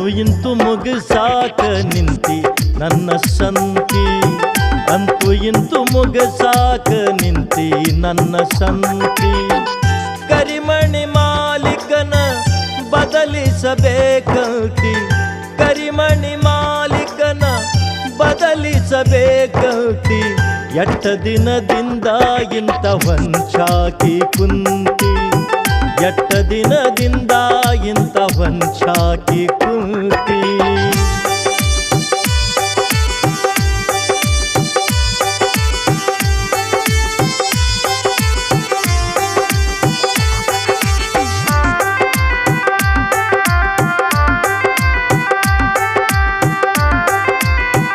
ಇಂತು ಮುಗಸಾಕ ನಿಂತಿ ನನ್ನ ಸಂತಿ, ಅಂತೂ ಇಂತು ಮುಗಸಾಕ ನಿಂತಿ ನನ್ನ ಸಂತಿ. ಕರಿಮಣಿ ಮಾಲೀಕನ ಬದಲಿಸಬೇಕಂತಿ, ಕರಿಮಣಿ ಮಾಲೀಕನ ಬದಲಿಸಬೇಕಂತಿ. ಎಟ್ಟ ದಿನದಿಂದ ಇಂತ ವಂಚಾಕಿ ಕುಂತಿ, ಎಟ್ಟ ದಿನದಿಂದ ಇಂತ ವಂಚಾಕಿ ಕುಂತಿ.